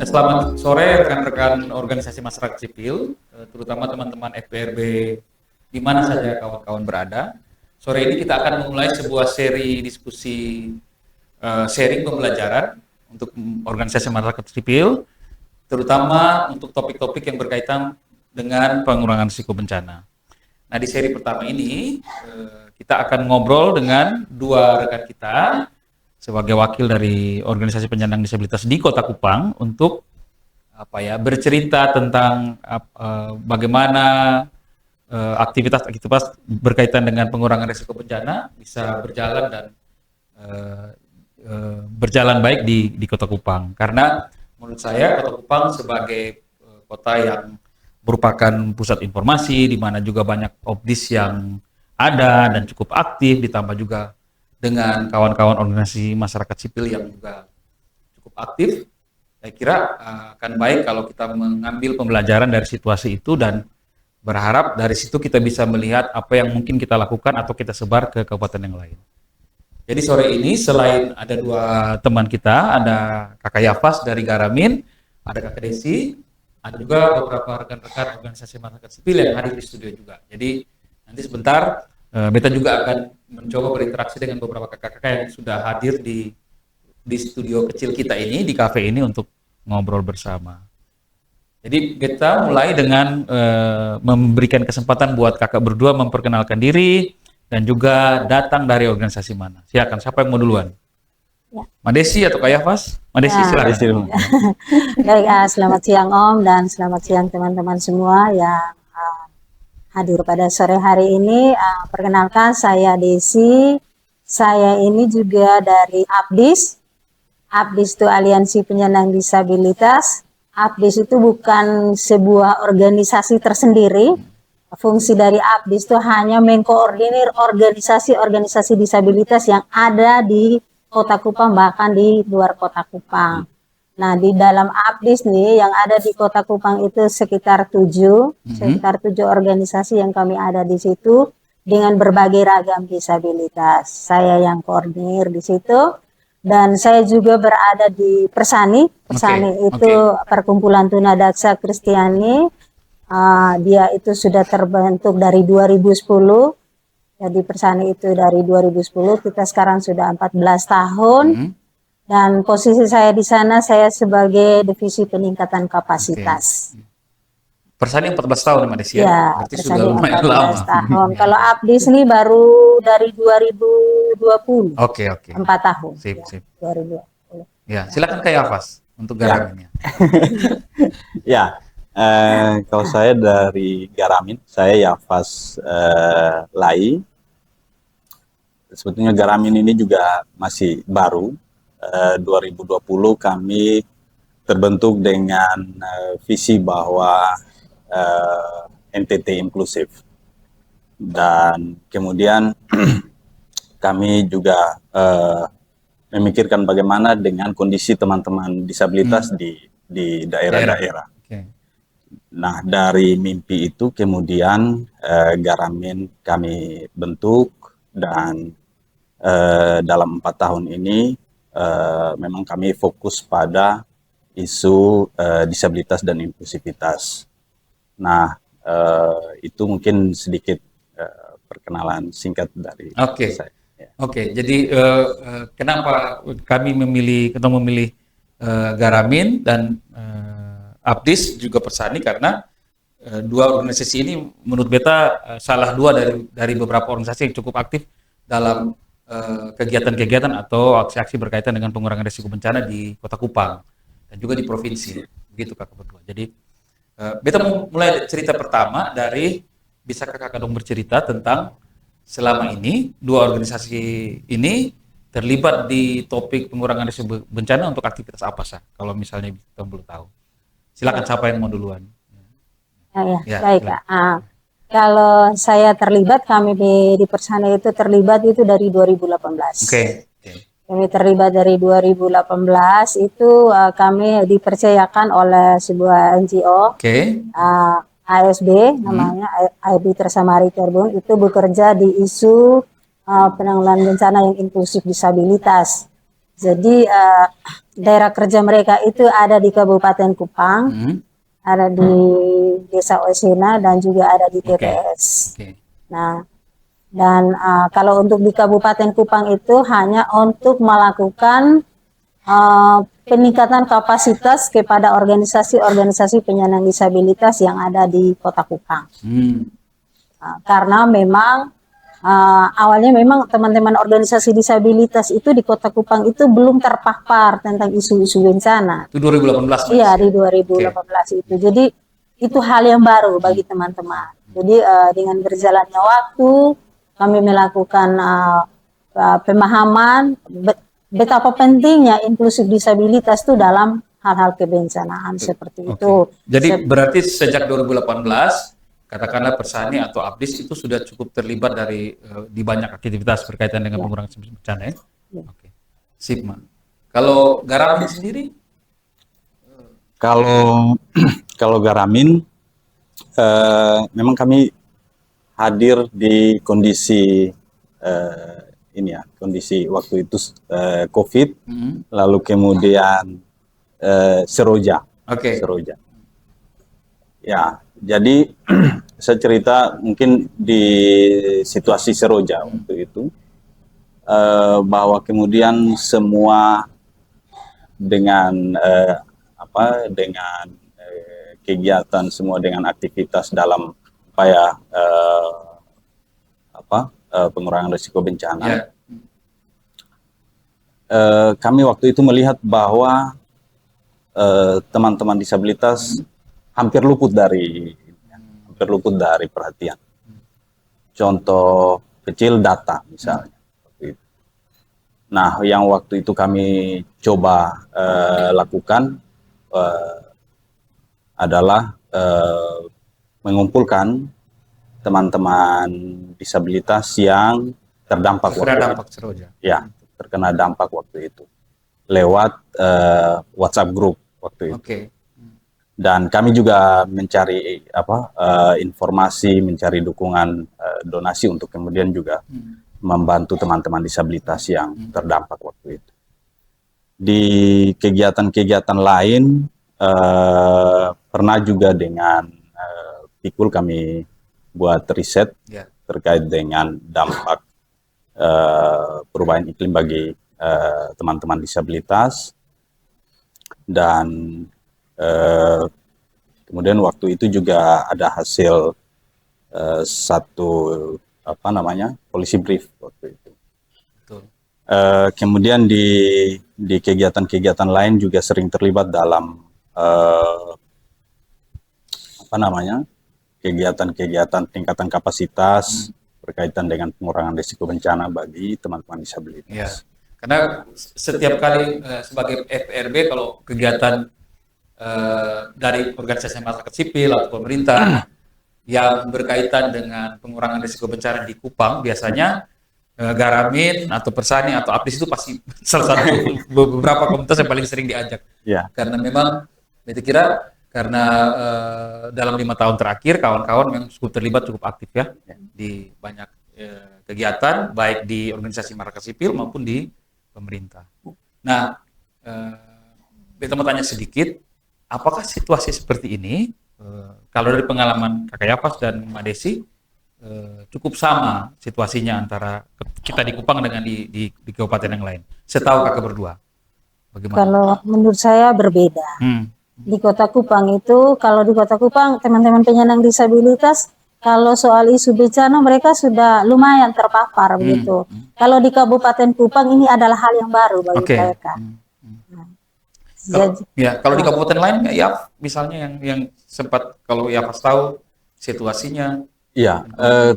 Selamat sore rekan-rekan organisasi masyarakat sipil, terutama teman-teman FPRB di mana saja kawan-kawan berada. Sore ini kita akan memulai sebuah seri diskusi sharing pembelajaran untuk organisasi masyarakat sipil, terutama untuk topik-topik yang berkaitan dengan pengurangan risiko bencana. Nah, di seri pertama ini kita akan ngobrol dengan dua rekan kita sebagai wakil dari organisasi penyandang disabilitas di Kota Kupang untuk bercerita tentang bagaimana aktivitas-aktivitas berkaitan dengan pengurangan risiko bencana bisa berjalan dan berjalan baik di Kota Kupang. Karena menurut saya Kota Kupang sebagai kota yang merupakan pusat informasi di mana juga banyak OPDIS yang ada dan cukup aktif, ditambah juga dengan kawan-kawan organisasi masyarakat sipil yang juga cukup aktif. Saya kira akan baik kalau kita mengambil pembelajaran dari situasi itu dan berharap dari situ kita bisa melihat apa yang mungkin kita lakukan atau kita sebar ke kabupaten yang lain. Jadi sore ini selain ada dua teman kita, ada Kakak Yafas dari Garamin, ada Kakak Desi, ada juga beberapa rekan-rekan organisasi masyarakat sipil yang hadir di studio juga. Jadi nanti sebentar Beta juga akan mencoba berinteraksi dengan beberapa kakak-kakak yang sudah hadir di studio kecil kita ini, di kafe ini untuk ngobrol bersama. Jadi Beta mulai dengan memberikan kesempatan buat kakak berdua memperkenalkan diri dan juga datang dari organisasi mana. Silakan, siapa yang mau duluan? Ya. Mbak Desi atau Kak Yafas? Mbak Desi, silakan. Baik, selamat siang Om dan selamat siang teman-teman semua yang hadir pada sore hari ini. Perkenalkan, saya Desi. Saya ini juga dari APDIS. APDIS itu Aliansi Penyandang Disabilitas. APDIS itu bukan sebuah organisasi tersendiri. Fungsi dari APDIS itu hanya mengkoordinir organisasi-organisasi disabilitas yang ada di Kota Kupang, bahkan di luar Kota Kupang. Nah, di dalam APDIS nih yang ada di Kota Kupang itu sekitar 7 organisasi yang kami ada di situ dengan berbagai ragam disabilitas. Saya yang koordinir di situ dan saya juga berada di Persani. Persani itu Perkumpulan Tunadaksa Kristiani. Dia itu sudah terbentuk dari 2010. Jadi Persani itu dari 2010, kita sekarang sudah 14 tahun. Dan posisi saya di sana, saya sebagai divisi peningkatan kapasitas. Persani 14 tahun Mbak Desi ya? Berarti sudah lumayan lama. Tahun. Kalau APDIS ini baru dari 2020. 4 tahun. Sip. 2020. Ya, silakan Kak Yafas untuk Garamin. Ya, kalau saya dari Garamin, saya Yafas Lai. Sebetulnya Garamin ini juga masih baru. 2020 kami terbentuk dengan visi bahwa NTT inklusif, dan kemudian kami juga memikirkan bagaimana dengan kondisi teman-teman disabilitas di daerah-daerah. Nah, dari mimpi itu kemudian Garamin kami bentuk, dan dalam 4 tahun ini memang kami fokus pada isu disabilitas dan inklusivitas. Nah, itu mungkin sedikit perkenalan singkat dari saya. Jadi kenapa kami memilih Garamin dan APDIS juga Persani, karena dua organisasi ini menurut Beta salah dua dari beberapa organisasi yang cukup aktif dalam kegiatan-kegiatan atau aksi-aksi berkaitan dengan pengurangan risiko bencana di Kota Kupang dan juga di provinsi, begitu kakak berdua. Jadi Beta mau mulai cerita pertama dari, bisa kakak dong bercerita tentang selama ini dua organisasi ini terlibat di topik pengurangan risiko bencana untuk aktivitas apa sih? Kalau misalnya kita belum tahu, silakan siapa yang mau duluan. Baik. Kalau saya terlibat, kami di Persani itu terlibat itu dari 2018. Kami terlibat dari 2018 itu kami dipercayakan oleh sebuah NGO, ASB namanya, ASB Tersamari Terbun, itu bekerja di isu penanggulangan bencana yang inklusif disabilitas. Jadi daerah kerja mereka itu ada di Kabupaten Kupang, ada di Desa Osina dan juga ada di Oke. TPS. Oke. Nah, dan kalau untuk di Kabupaten Kupang itu hanya untuk melakukan peningkatan kapasitas kepada organisasi-organisasi penyandang disabilitas yang ada di Kota Kupang. Karena memang awalnya memang teman-teman organisasi disabilitas itu di Kota Kupang itu belum terpapar tentang isu-isu bencana. Itu 2018, Mas? Iya, di 2018 itu. Jadi itu hal yang baru bagi teman-teman. Jadi dengan berjalannya waktu kami melakukan pemahaman betapa pentingnya inklusif disabilitas itu dalam hal-hal kebencanaan seperti itu. Jadi berarti sejak 2018 katakanlah Persani atau Abdis itu sudah cukup terlibat di banyak aktivitas berkaitan dengan pengurangan bencana ya? Oke. Sip, Man. Kalau Garamin sendiri? Kalau Garamin, memang kami hadir di kondisi kondisi waktu itu COVID, lalu kemudian Seroja. Seroja. Ya, jadi saya cerita mungkin di situasi Seroja waktu itu, bahwa kemudian semua dengan kegiatan, semua dengan aktivitas dalam upaya pengurangan risiko bencana. Kami waktu itu melihat bahwa teman-teman disabilitas hampir luput dari perhatian. Contoh kecil, data misalnya. Nah, yang waktu itu kami coba lakukan adalah mengumpulkan teman-teman disabilitas yang terdampak terkena dampak waktu itu lewat WhatsApp group waktu itu. Dan kami juga mencari informasi, mencari dukungan donasi untuk kemudian juga membantu teman-teman disabilitas yang terdampak waktu itu. Di kegiatan-kegiatan lain pernah juga dengan Pikul kami buat riset terkait dengan dampak perubahan iklim bagi teman-teman disabilitas, dan kemudian waktu itu juga ada hasil satu policy brief waktu itu. Kemudian di kegiatan-kegiatan lain juga sering terlibat dalam kegiatan-kegiatan tingkatan kapasitas berkaitan dengan pengurangan risiko bencana bagi teman-teman disabilitas. Ya, karena setiap kali sebagai FRB kalau kegiatan dari organisasi masyarakat sipil atau pemerintah yang berkaitan dengan pengurangan risiko bencana di Kupang, biasanya Garamin atau Persani atau Abdis itu pasti salah satu beberapa komunitas yang paling sering diajak. Karena memang saya kira karena dalam 5 tahun terakhir kawan-kawan memang cukup terlibat, cukup aktif ya di banyak kegiatan, baik di organisasi masyarakat sipil maupun di pemerintah. Nah, kita mau tanya sedikit, apakah situasi seperti ini kalau dari pengalaman Kakak Yapas dan Mbak Desi cukup sama situasinya antara kita di Kupang dengan di kabupaten yang lain? Setahu Kakak berdua, bagaimana? Kalau menurut saya berbeda. Di Kota Kupang itu, kalau di Kota Kupang teman-teman penyandang disabilitas, kalau soal isu bencana mereka sudah lumayan terpapar begitu. Kalau di Kabupaten Kupang ini adalah hal yang baru bagi mereka. Kalau di kabupaten lain ya, misalnya yang sempat kalau ya pas tahu situasinya. Iya,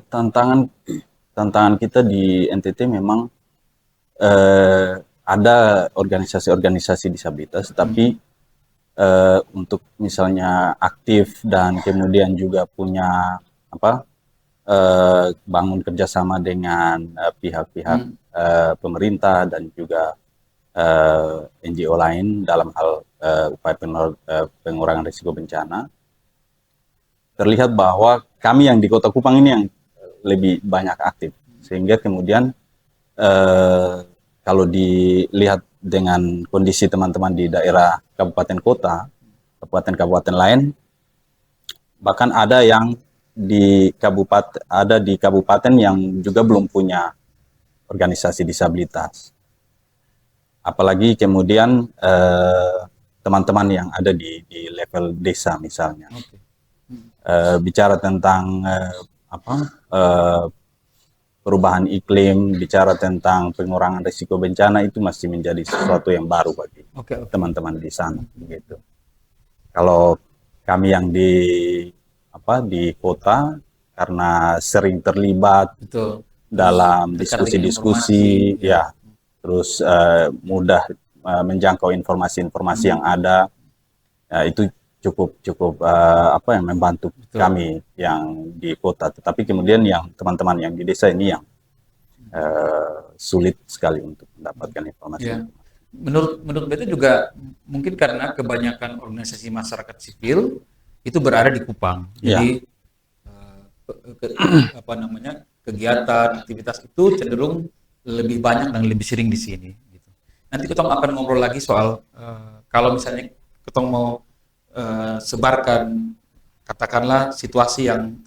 tantangan kita di NTT memang ada organisasi-organisasi disabilitas, tapi untuk misalnya aktif dan kemudian juga punya bangun kerjasama dengan pihak-pihak pemerintah dan juga NGO lain dalam hal upaya pengurangan risiko bencana, terlihat bahwa kami yang di Kota Kupang ini yang lebih banyak aktif, sehingga kemudian kalau dilihat dengan kondisi teman-teman di daerah kabupaten kota, kabupaten-kabupaten lain, bahkan ada yang di kabupaten yang juga belum punya organisasi disabilitas. Apalagi kemudian teman-teman yang ada di level desa misalnya. Oke. Bicara tentang perubahan iklim, bicara tentang pengurangan risiko bencana, itu masih menjadi sesuatu yang baru bagi teman-teman di sana. Gitu. Kalau kami yang di kota, karena sering terlibat Betul. dalam Dekat dengan diskusi-diskusi, informasi, ya, terus mudah menjangkau informasi-informasi yang ada, ya, itu cukup membantu kami yang di kota. Tetapi kemudian yang teman-teman yang di desa ini yang sulit sekali untuk mendapatkan informasi. Ya. Menurut Beta juga mungkin karena kebanyakan organisasi masyarakat sipil itu berada di Kupang. Jadi kegiatan, aktivitas itu cenderung lebih banyak dan lebih sering di sini. Gitu. Nanti kita akan ngobrol lagi soal kalau misalnya kita mau sebarkan katakanlah situasi yang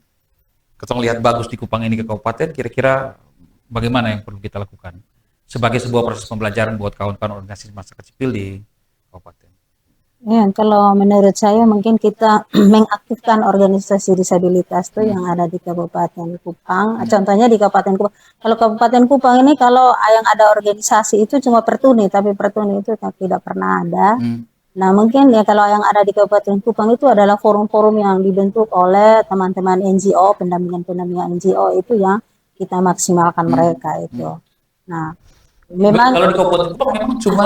kita lihat bagus di Kupang ini ke kabupaten, kira-kira bagaimana yang perlu kita lakukan sebagai sebuah proses pembelajaran buat kawan-kawan organisasi masyarakat sipil di kabupaten. Ya, kalau menurut saya mungkin kita mengaktifkan organisasi disabilitas tuh yang ada di Kabupaten Kupang. Contohnya di Kabupaten Kupang. Kalau Kabupaten Kupang ini kalau yang ada organisasi itu cuma Pertuni, tapi Pertuni itu tidak pernah ada. Nah, mungkin ya kalau yang ada di Kabupaten Kupang itu adalah forum-forum yang dibentuk oleh teman-teman NGO, pendampingan NGO itu yang kita maksimalkan mereka itu. Nah, memang kalau di Kabupaten Kupang memang cuma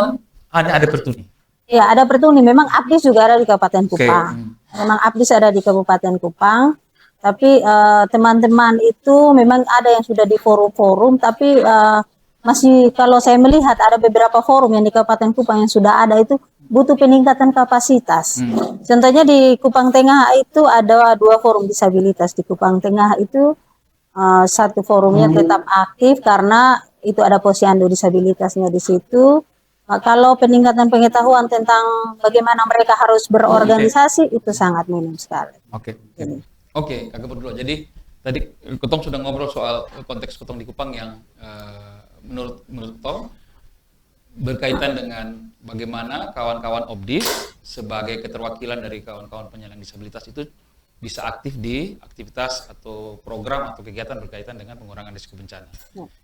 hanya ada Pertuni. Ya, ada Pertuni. Memang APDIS juga ada di Kabupaten Kupang. Memang APDIS ada di Kabupaten Kupang. Tapi teman-teman itu memang ada yang sudah di forum-forum, tapi masih kalau saya melihat ada beberapa forum yang di Kabupaten Kupang yang sudah ada itu butuh peningkatan kapasitas. Contohnya di Kupang Tengah itu ada 2 forum disabilitas. Di Kupang Tengah itu satu forumnya tetap aktif karena itu ada posyandu disabilitasnya di situ. Kalau peningkatan pengetahuan tentang bagaimana mereka harus berorganisasi itu sangat minim sekali. Oke, Kakak berdua. Jadi tadi Ketong sudah ngobrol soal konteks Ketong di Kupang yang menurut Ketong berkaitan dengan bagaimana kawan-kawan OBDIS sebagai keterwakilan dari kawan-kawan penyandang disabilitas itu bisa aktif di aktivitas atau program atau kegiatan berkaitan dengan pengurangan risiko bencana.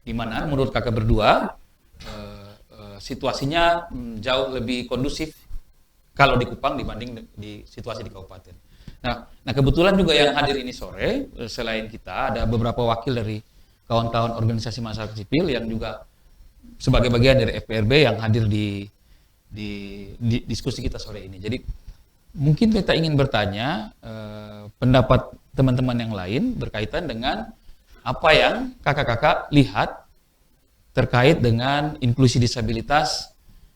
Di mana menurut Kakak berdua situasinya jauh lebih kondusif kalau di Kupang dibanding di situasi di kabupaten. Nah kebetulan juga yang hadir ini sore selain kita ada beberapa wakil dari kawan-kawan organisasi masyarakat sipil yang juga sebagai bagian dari FPRB yang hadir di diskusi kita sore ini. Jadi mungkin kita ingin bertanya pendapat teman-teman yang lain berkaitan dengan apa yang kakak-kakak lihat terkait dengan inklusi disabilitas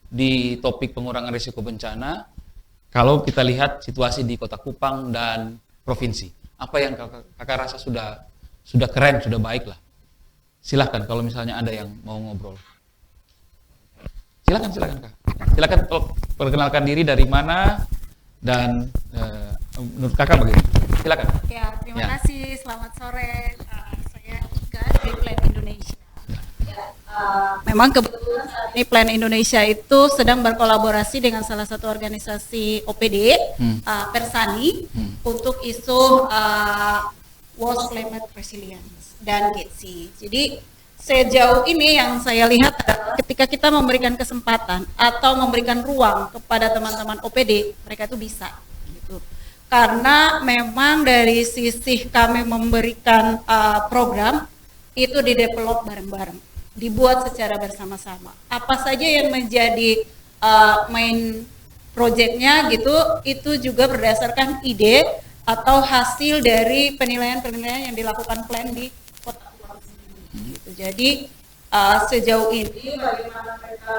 di topik pengurangan risiko bencana. Kalau kita lihat situasi di Kota Kupang dan provinsi, apa yang kakak rasa sudah keren, sudah baik lah. Silahkan kalau misalnya ada yang mau ngobrol. Silahkan Kak. Silahkan perkenalkan diri dari mana dan menurut kakak bagaimana. Silahkan. Ya, terima kasih. Selamat sore. Saya Ika dari Plan Indonesia. Memang kebetulan saat ini Plan Indonesia itu sedang berkolaborasi dengan salah satu organisasi OPD, Persani, untuk isu World Climate Resilience dan GETSI. Jadi sejauh ini yang saya lihat ketika kita memberikan kesempatan atau memberikan ruang kepada teman-teman OPD, mereka itu bisa. Gitu. Karena memang dari sisi kami memberikan program itu didevelop bareng-bareng. Dibuat secara bersama-sama. Apa saja yang menjadi main projectnya gitu, itu juga berdasarkan ide atau hasil dari penilaian-penilaian yang dilakukan plan di Kota Kupang sendiri. Gitu. Jadi sejauh ini bagaimana mereka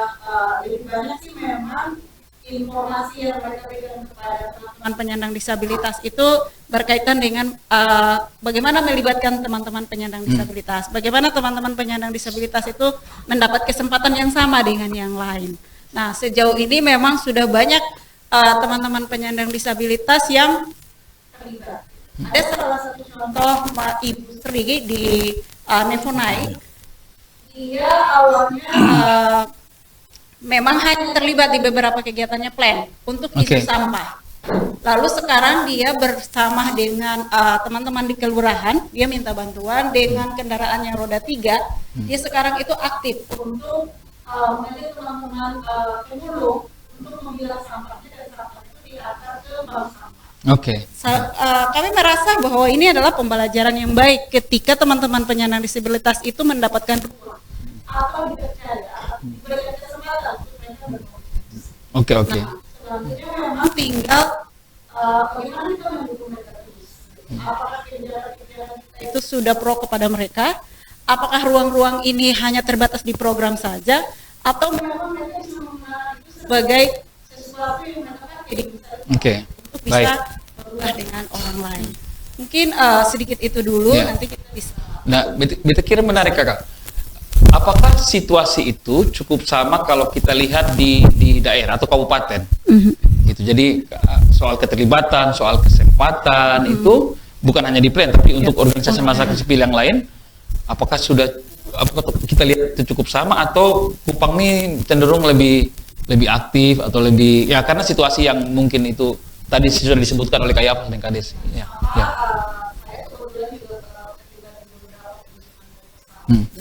lebih banyak sih memang informasi yang mereka berikan kepada teman-teman penyandang disabilitas itu berkaitan dengan bagaimana melibatkan teman-teman penyandang disabilitas, bagaimana teman-teman penyandang disabilitas itu mendapat kesempatan yang sama dengan yang lain. Nah, sejauh ini memang sudah banyak teman-teman penyandang disabilitas yang terlibat. Ada salah satu contoh Ibu Sri di Nevonai. Dia awalnya memang hanya terlibat di beberapa kegiatannya plan untuk isu sampah. Lalu sekarang dia bersama dengan teman-teman di kelurahan, dia minta bantuan dengan kendaraan yang roda 3. Dia sekarang itu aktif untuk mengajak teman-teman pemulung untuk memilah sampahnya dan sampah itu diantar ke bank sampah. Kami merasa bahwa ini adalah pembelajaran yang baik ketika teman-teman penyandang disabilitas itu mendapatkan ruang atau dipercaya, diberikan kesempatan untuk mereka berkontribusi. Nah, selanjutnya memang tinggal bagaimana kita mendukung mereka terus. Apakah kegiatan-kegiatan kita itu sudah pro kepada mereka? Apakah ruang-ruang ini hanya terbatas di program saja? Atau memang mereka bisa menggunakan itu sebagai sesuatu yang mereka untuk bisa berubah dengan orang lain. Mungkin sedikit itu dulu, nanti kita bisa. Nah, beta kira menarik kakak. Apakah situasi itu cukup sama kalau kita lihat di daerah atau kabupaten? Gitu. Jadi soal keterlibatan, soal kesempatan itu bukan hanya di plan, tapi untuk organisasi masyarakat sipil yang lain, apakah kita lihat itu cukup sama atau Kupang ini cenderung lebih aktif atau lebih karena situasi yang mungkin itu tadi sudah disebutkan oleh Kayapas dan Kades.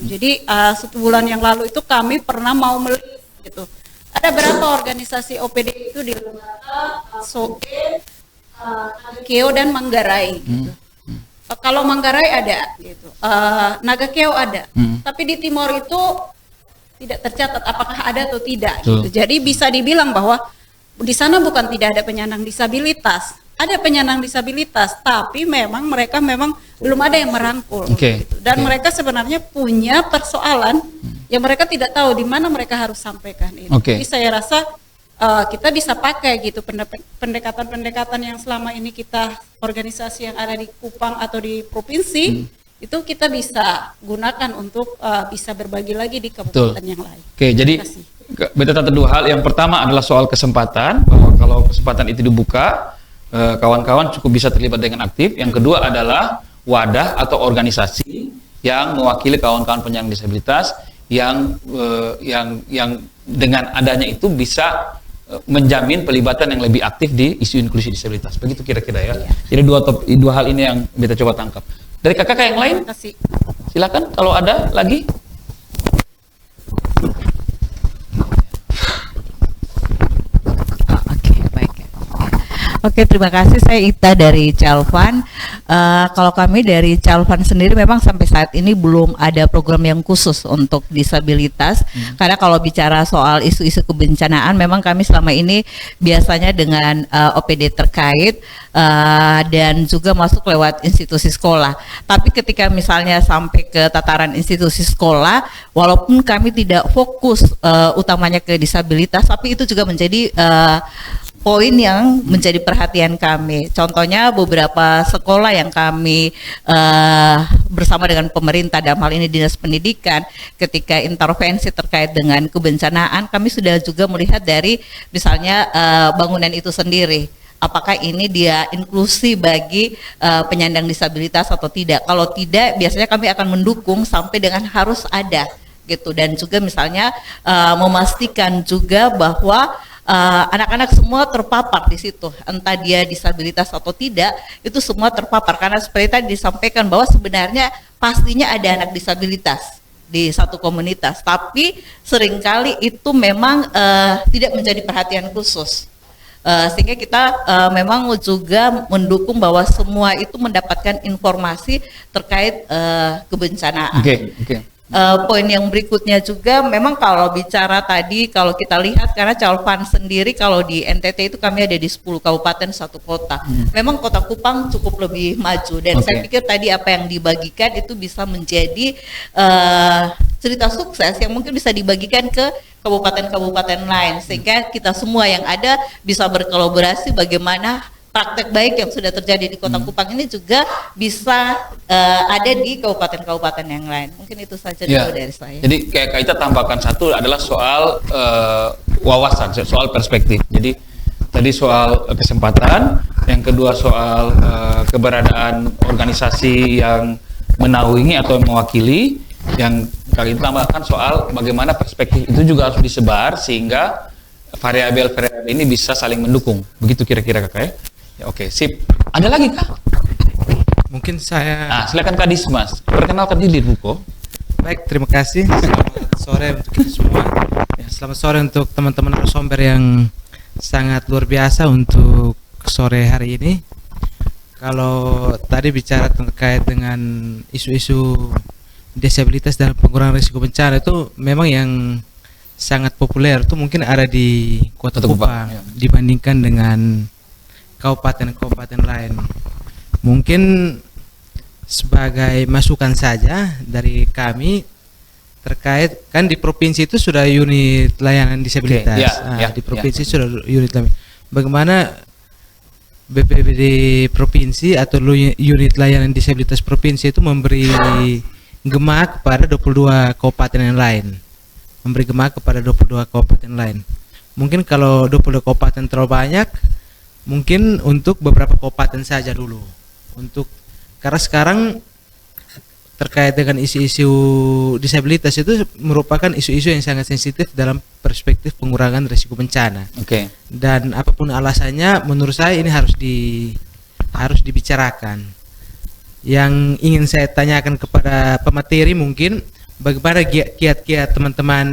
Jadi 1 bulan yang lalu itu kami pernah mau melihat gitu. Ada berapa organisasi OPD itu di lembaga Soke, Keo dan Manggarai gitu. Kalau Manggarai ada gitu. Naga Keo ada. Tapi di Timor itu tidak tercatat apakah ada atau tidak gitu. Jadi bisa dibilang bahwa di sana bukan tidak ada penyandang disabilitas. Ada penyandang disabilitas, tapi memang mereka belum ada yang merangkul. Gitu. Dan mereka sebenarnya punya persoalan yang mereka tidak tahu di mana mereka harus sampaikan itu. Jadi saya rasa kita bisa pakai gitu pendekatan-pendekatan yang selama ini kita organisasi yang ada di Kupang atau di provinsi itu kita bisa gunakan untuk bisa berbagi lagi di kabupaten yang lain. Jadi beta catat 2 hal. Yang pertama adalah soal kesempatan, bahwa kalau kesempatan itu dibuka, kawan-kawan cukup bisa terlibat dengan aktif. Yang kedua adalah wadah atau organisasi yang mewakili kawan-kawan penyandang disabilitas yang dengan adanya itu bisa menjamin pelibatan yang lebih aktif di isu inklusi disabilitas. Begitu kira-kira ya. Jadi dua hal ini yang beta coba tangkap. Dari kakak yang lain, silakan kalau ada lagi. Oke, terima kasih. Saya Ita dari Calvan. Kalau kami dari Calvan sendiri memang sampai saat ini belum ada program yang khusus untuk disabilitas. Karena kalau bicara soal isu-isu kebencanaan, memang kami selama ini biasanya dengan OPD terkait dan juga masuk lewat institusi sekolah. Tapi ketika misalnya sampai ke tataran institusi sekolah, walaupun kami tidak fokus utamanya ke disabilitas, tapi itu juga menjadi poin yang menjadi perhatian kami. Contohnya beberapa sekolah yang kami bersama dengan pemerintah, dalam hal ini Dinas Pendidikan, ketika intervensi terkait dengan kebencanaan, kami sudah juga melihat dari misalnya bangunan itu sendiri. Apakah ini dia inklusi bagi penyandang disabilitas atau tidak? Kalau tidak, biasanya kami akan mendukung sampai dengan harus ada gitu. Dan juga misalnya memastikan juga bahwa anak-anak semua terpapar di situ, entah dia disabilitas atau tidak, itu semua terpapar. Karena seperti tadi disampaikan bahwa sebenarnya pastinya ada anak disabilitas di satu komunitas, tapi seringkali itu memang tidak menjadi perhatian khusus. Sehingga kita memang juga mendukung bahwa semua itu mendapatkan informasi terkait kebencanaan. Poin yang berikutnya juga memang kalau bicara tadi, kalau kita lihat karena Calvan sendiri kalau di NTT itu kami ada di 10 kabupaten 1 kota. Memang Kota Kupang cukup lebih maju dan saya pikir tadi apa yang dibagikan itu bisa menjadi cerita sukses yang mungkin bisa dibagikan ke kabupaten-kabupaten lain sehingga kita semua yang ada bisa berkolaborasi bagaimana praktek baik yang sudah terjadi di Kota Kupang ini juga bisa ada di kabupaten-kabupaten yang lain. Mungkin itu saja dulu dari saya. Jadi kayak kita tambahkan satu adalah soal wawasan, soal perspektif. Jadi tadi soal kesempatan, yang kedua soal keberadaan organisasi yang menaungi atau mewakili, yang kali ini tambahkan soal bagaimana perspektif itu juga harus disebar sehingga variabel-variabel ini bisa saling mendukung. Begitu kira-kira Kakak ya? Ya, oke, sip. Ada lagi Kak? Mungkin saya Silakan Kak Dismas. Perkenalkan diri Buko. baik, terima kasih. Selamat sore untuk kita semua. Ya, selamat sore untuk teman-teman narasumber yang sangat luar biasa untuk sore hari ini. Kalau tadi bicara terkait dengan isu-isu disabilitas dan pengurangan risiko bencana, itu memang yang sangat populer. Itu mungkin ada di Kota Kupang ya. dibandingkan dengan kabupaten-kabupaten lain. Mungkin sebagai masukan saja dari kami terkait, kan di provinsi itu sudah unit layanan disabilitas. Di provinsi sudah unit layanan. Bagaimana BPBD provinsi atau unit layanan disabilitas provinsi itu memberi gemak kepada 22 kabupaten yang lain. Memberi gemak kepada 22 kabupaten lain. Mungkin kalau 22 kabupaten terlalu banyak, mungkin untuk beberapa kabupaten saja dulu. Karena sekarang terkait dengan isu-isu disabilitas itu merupakan isu-isu yang sangat sensitif dalam perspektif pengurangan risiko bencana. Dan apapun alasannya, menurut saya ini harus dibicarakan. Yang ingin saya tanyakan kepada pemateri, mungkin bagaimana kiat-kiat teman-teman,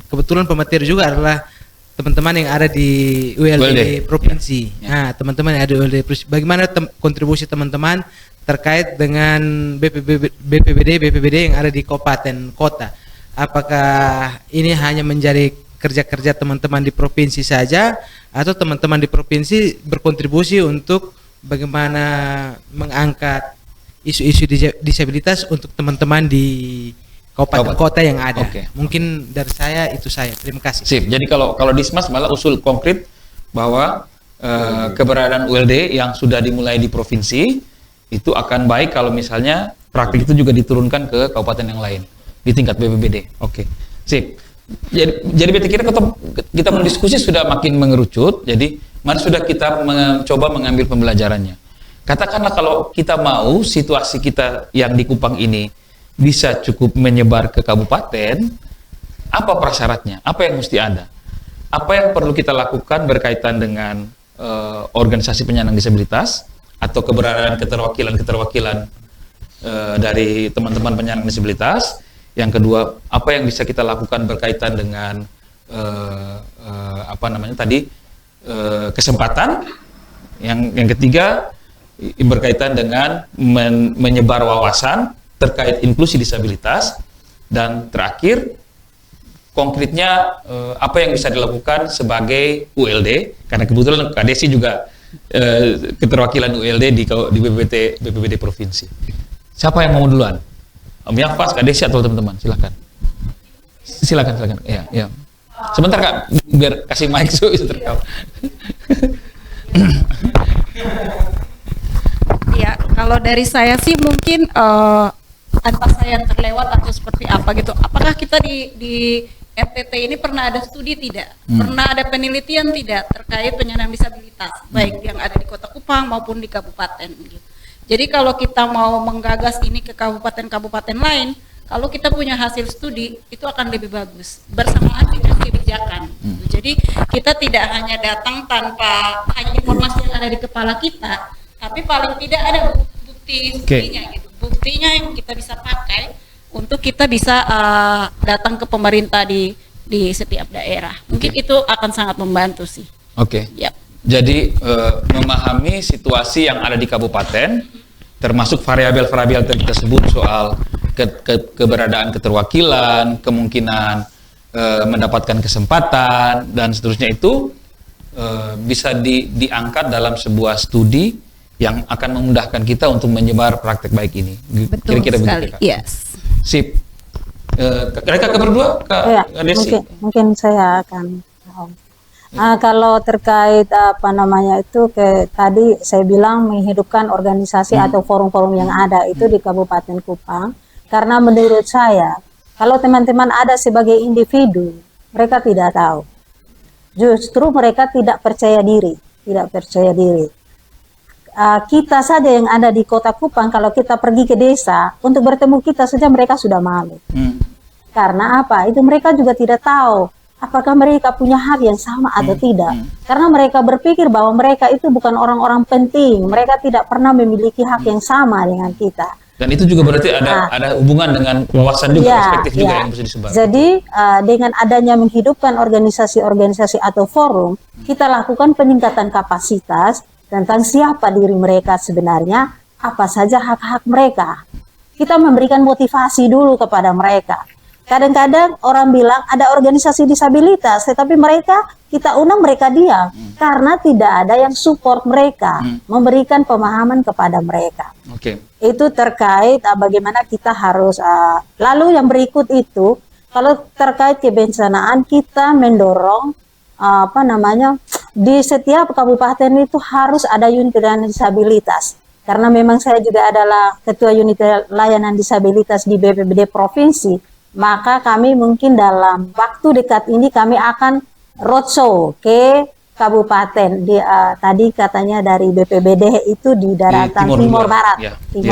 kebetulan pemateri juga adalah teman-teman yang ada di ULD provinsi. Teman-teman yang ada di ULD provinsi, bagaimana kontribusi teman-teman terkait dengan BPBD yang ada di kabupaten kota? Apakah ini hanya menjadi kerja-kerja teman-teman di provinsi saja, atau teman-teman di provinsi berkontribusi untuk bagaimana mengangkat isu-isu disabilitas untuk teman-teman di kabupaten kota yang ada? Mungkin dari saya itu saya. Terima kasih. Sip. Jadi kalau Dismas malah usul konkret bahwa keberadaan ULD yang sudah dimulai di provinsi itu akan baik kalau misalnya praktik itu juga diturunkan ke kabupaten yang lain di tingkat BPBD. Sip. Jadi berarti kita mendiskusi sudah makin mengerucut. Jadi mari sudah kita mencoba mengambil pembelajarannya. Katakanlah kalau kita mau situasi kita yang di Kupang ini bisa cukup menyebar ke kabupaten, apa prasyaratnya? Apa yang mesti ada? Apa yang perlu kita lakukan berkaitan dengan organisasi penyandang disabilitas atau keberadaan keterwakilan dari teman-teman penyandang disabilitas? Yang kedua, apa yang bisa kita lakukan berkaitan dengan kesempatan? Yang ketiga, berkaitan dengan menyebar wawasan terkait inklusi disabilitas, dan terakhir konkretnya apa yang bisa dilakukan sebagai ULD, karena kebetulan Kak Desi juga keterwakilan ULD di BPBD provinsi. Siapa yang mau duluan? Om Yafas, Kak Desi, atau teman-teman? Silakan. Ya. Sebentar Kak, biar kasih mic bisa terekam. Ya, kalau dari saya sih mungkin tanpa saya terlewat atau seperti apa gitu. Apakah kita di NTT ini pernah ada studi tidak? Pernah ada penelitian tidak terkait penyandang disabilitas, baik yang ada di Kota Kupang maupun di kabupaten gitu. Jadi kalau kita mau menggagas ini ke kabupaten-kabupaten lain, kalau kita punya hasil studi itu akan lebih bagus bersamaan dengan kebijakan. Jadi kita tidak hanya datang tanpa hanya informasi yang ada di kepala kita, tapi paling tidak ada buktinya gitu. Buktinya yang kita bisa pakai untuk kita bisa datang ke pemerintah di setiap daerah. Mungkin itu akan sangat membantu sih. Yep. Jadi memahami situasi yang ada di kabupaten, termasuk variabel-variabel yang kita sebut soal keberadaan keterwakilan, kemungkinan mendapatkan kesempatan dan seterusnya, itu bisa diangkat dalam sebuah studi yang akan memudahkan kita untuk menyebar praktek baik ini. Betul Kira-kira sekali. begitu, Kak? Yes. Sip. Kakak berdua, Kak Desi. Mungkin saya akan. Kalau terkait tadi saya bilang menghidupkan organisasi atau forum-forum yang ada itu di Kabupaten Kupang, karena menurut saya kalau teman-teman ada sebagai individu, mereka tidak tahu. Justru mereka tidak percaya diri, tidak percaya diri. Kita saja yang ada di Kota Kupang, kalau kita pergi ke desa untuk bertemu kita saja mereka sudah malu. Karena apa? Itu mereka juga tidak tahu apakah mereka punya hak yang sama atau tidak. Karena mereka berpikir bahwa mereka itu bukan orang-orang penting, mereka tidak pernah memiliki hak yang sama dengan kita. Dan itu juga berarti ada hubungan dengan wawasan juga, perspektif juga yang bisa disebar. Jadi dengan adanya menghidupkan organisasi-organisasi atau forum, kita lakukan peningkatan kapasitas tentang siapa diri mereka sebenarnya, apa saja hak-hak mereka. Kita memberikan motivasi dulu kepada mereka. Kadang-kadang orang bilang ada organisasi disabilitas, tetapi kita undang mereka diam karena tidak ada yang support mereka, memberikan pemahaman kepada mereka. Itu terkait bagaimana kita harus. Lalu yang berikut itu, kalau terkait kebencanaan, kita mendorong di setiap kabupaten itu harus ada unit layanan disabilitas. Karena memang saya juga adalah ketua unit layanan disabilitas di BPBD provinsi. Maka kami mungkin dalam waktu dekat ini kami akan roadshow ke kabupaten. Tadi katanya dari BPBD itu di daratan Timur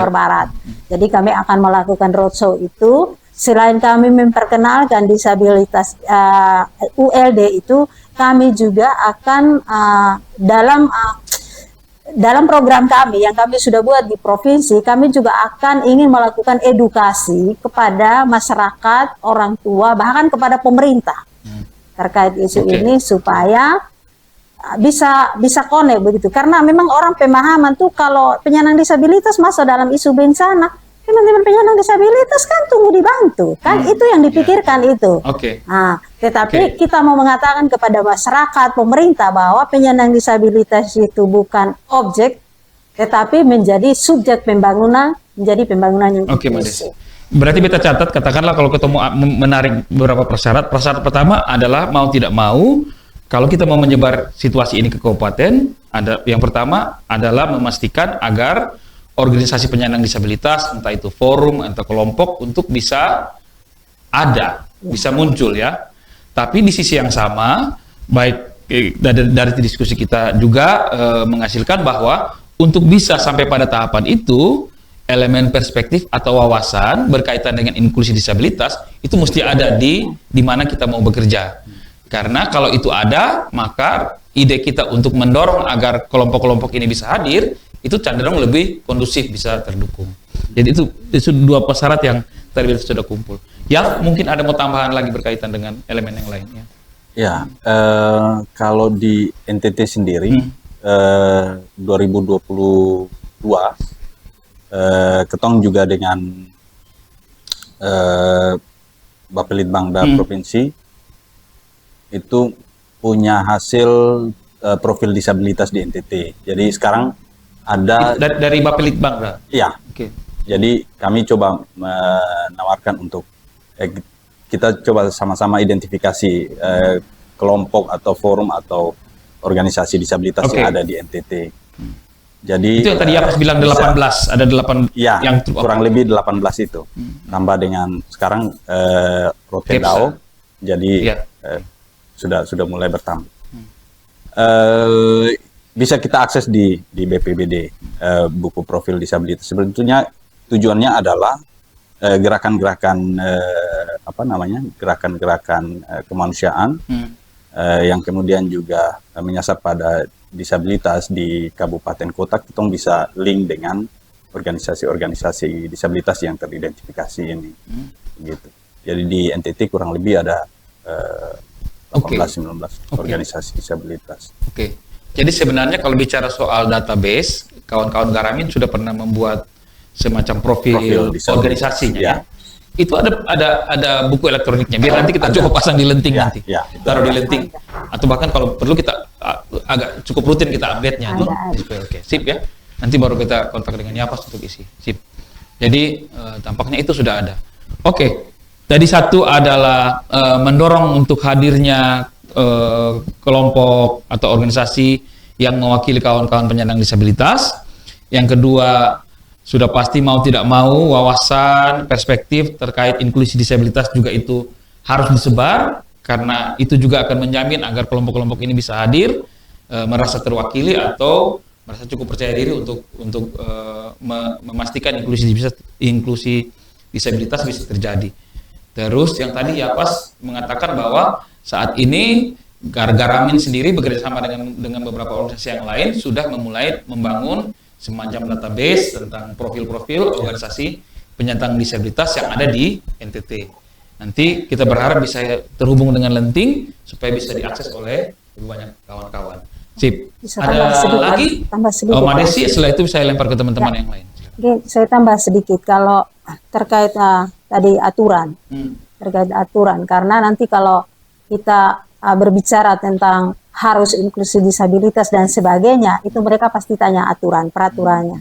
Barat. Jadi kami akan melakukan roadshow itu. Selain kami memperkenalkan disabilitas ULD itu, kami juga akan dalam program kami yang kami sudah buat di provinsi, kami juga akan ingin melakukan edukasi kepada masyarakat, orang tua, bahkan kepada pemerintah terkait isu ini supaya bisa connect begitu. Karena memang orang pemahaman tuh kalau penyandang disabilitas masuk dalam isu bencana, teman-teman penyandang disabilitas kan tunggu dibantu, kan itu yang dipikirkan itu. Nah, tetapi kita mau mengatakan kepada masyarakat, pemerintah bahwa penyandang disabilitas itu bukan objek, tetapi menjadi subjek pembangunan, menjadi pembangunan yang inklusif. Berarti beta catat, katakanlah kalau ketemu menarik beberapa persyarat. Persyarat pertama adalah mau tidak mau, kalau kita mau menyebar situasi ini ke kabupaten, yang pertama adalah memastikan agar organisasi penyandang disabilitas, entah itu forum atau kelompok, untuk bisa bisa muncul ya. Tapi di sisi yang sama, baik dari diskusi kita juga menghasilkan bahwa untuk bisa sampai pada tahapan itu, elemen perspektif atau wawasan berkaitan dengan inklusi disabilitas itu mesti ada di mana kita mau bekerja. Karena kalau itu ada, maka ide kita untuk mendorong agar kelompok-kelompok ini bisa hadir itu cenderung lebih kondusif, bisa terdukung. Jadi itu dua persyarat yang tadi sudah kumpul. Ya, mungkin ada mau tambahan lagi berkaitan dengan elemen yang lainnya. Ya, kalau di NTT sendiri 2022 ketong juga dengan Bapelitbangda Provinsi itu punya hasil profil disabilitas di NTT. Jadi sekarang ada dari Bapelitbangda. Iya. Jadi kami coba menawarkan untuk kita coba sama-sama identifikasi kelompok atau forum atau organisasi disabilitas yang ada di NTT. Jadi itu yang tadi Yapas bilang 18, ada 8 ya, yang kurang lebih 18 itu. Tambah dengan sekarang Rotendao, jadi sudah mulai bertambah. Bisa kita akses di BPBD, buku profil disabilitas. Sebetulnya tujuannya adalah gerakan-gerakan gerakan-gerakan kemanusiaan yang kemudian juga menyasar pada disabilitas di kabupaten kota. Kita bisa link dengan organisasi-organisasi disabilitas yang teridentifikasi ini, gitu. Jadi di NTT kurang lebih ada 18-19 organisasi disabilitas. Jadi sebenarnya kalau bicara soal database, kawan-kawan Garamin sudah pernah membuat semacam profil organisasinya ya. Itu ada buku elektroniknya. Biar nanti kita coba pasang di lenting nanti. Taruh di lenting. Atau bahkan kalau perlu kita agak cukup rutin kita update-nya tuh. Sip ya. Nanti baru kita kontak dengan Yapas untuk isi. Sip. Jadi tampaknya itu sudah ada. Tadi satu adalah mendorong untuk hadirnya kelompok atau organisasi yang mewakili kawan-kawan penyandang disabilitas. Yang kedua, sudah pasti mau tidak mau wawasan, perspektif terkait inklusi disabilitas juga itu harus disebar karena itu juga akan menjamin agar kelompok-kelompok ini bisa hadir, merasa terwakili atau merasa cukup percaya diri untuk memastikan inklusi disabilitas bisa terjadi. Terus yang tadi Yapas mengatakan bahwa saat ini Garamin sendiri bekerjasama dengan beberapa organisasi yang lain sudah memulai membangun semacam database tentang profil-profil organisasi penyandang disabilitas yang ada di NTT. Nanti kita berharap bisa terhubung dengan Lenting supaya bisa diakses oleh lebih banyak kawan-kawan. Sip. Bisa Ada lagi? tambah sedikit. Mbak Desi, setelah itu saya lempar ke teman-teman yang lain. Oke, saya tambah sedikit kalau terkait tadi aturan. Terkait aturan, karena nanti kalau kita berbicara tentang harus inklusi disabilitas dan sebagainya, itu mereka pasti tanya aturan, peraturannya.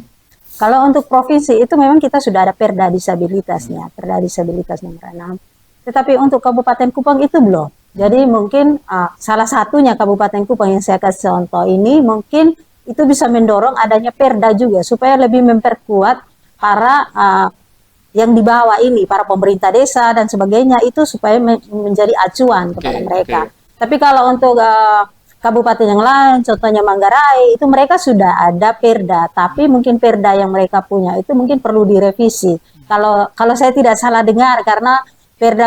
Kalau untuk provinsi itu memang kita sudah ada perda disabilitasnya, perda disabilitas nomor 6. Tetapi untuk Kabupaten Kupang itu belum. Jadi mungkin salah satunya Kabupaten Kupang yang saya kasih contoh ini mungkin itu bisa mendorong adanya perda juga supaya lebih memperkuat para yang di bawah ini, para pemerintah desa dan sebagainya itu supaya menjadi acuan kepada mereka. Tapi kalau untuk kabupaten yang lain, contohnya Manggarai, itu mereka sudah ada perda, tapi mungkin perda yang mereka punya itu mungkin perlu direvisi. Kalau saya tidak salah dengar, karena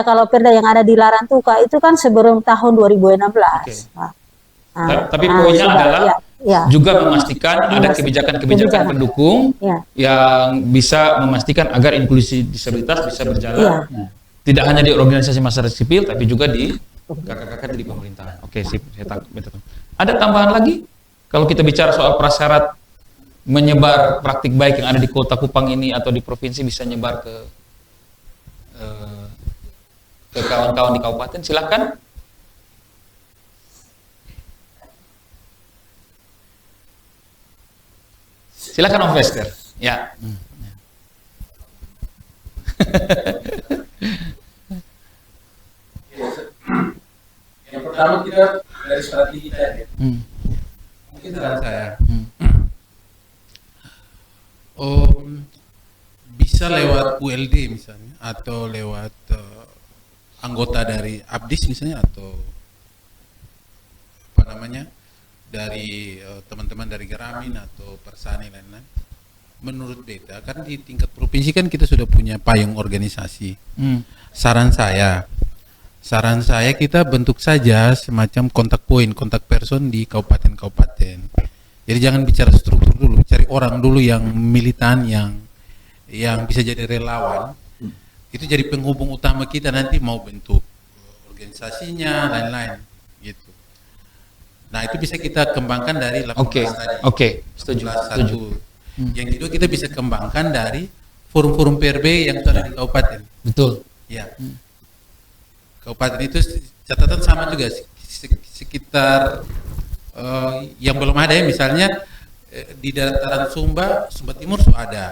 kalau perda yang ada di Larantuka itu kan sebelum tahun 2016. Tapi poinnya adalah juga memastikan ada kebijakan-kebijakan pendukung yang bisa memastikan agar inklusi disabilitas bisa berjalan. Tidak hanya di organisasi masyarakat sipil, tapi juga di kakak-kakak di pemerintahan. Oke, sip. Saya tangkap. Ada tambahan lagi? Kalau kita bicara soal prasyarat menyebar praktik baik yang ada di Kota Kupang ini atau di provinsi bisa nyebar ke kawan-kawan di kabupaten, silakan. Silakan Om Vester. Ya. Yang pertama kita dari strategi kita ya. Mungkin saran saya. Bisa lewat ULD misalnya atau lewat anggota dari Abdis misalnya atau apa namanya dari teman-teman dari Garamin atau Persani lain-lain. Menurut beta kan di tingkat provinsi kan kita sudah punya payung organisasi. Saran saya kita bentuk saja semacam kontak point, kontak person di kabupaten-kabupaten. Jadi jangan bicara struktur dulu, cari orang dulu yang militan, yang bisa jadi relawan. Itu jadi penghubung utama kita nanti mau bentuk organisasinya, lain-lain, gitu. Nah itu bisa kita kembangkan dari 18 tadi. Oke, setuju. Yang kedua kita bisa kembangkan dari forum-forum PRB yang ada di kabupaten. Betul. Ya. Kabupaten itu catatan sama juga sekitar yang belum ada ya, misalnya di dataran Sumba Timur sudah ada,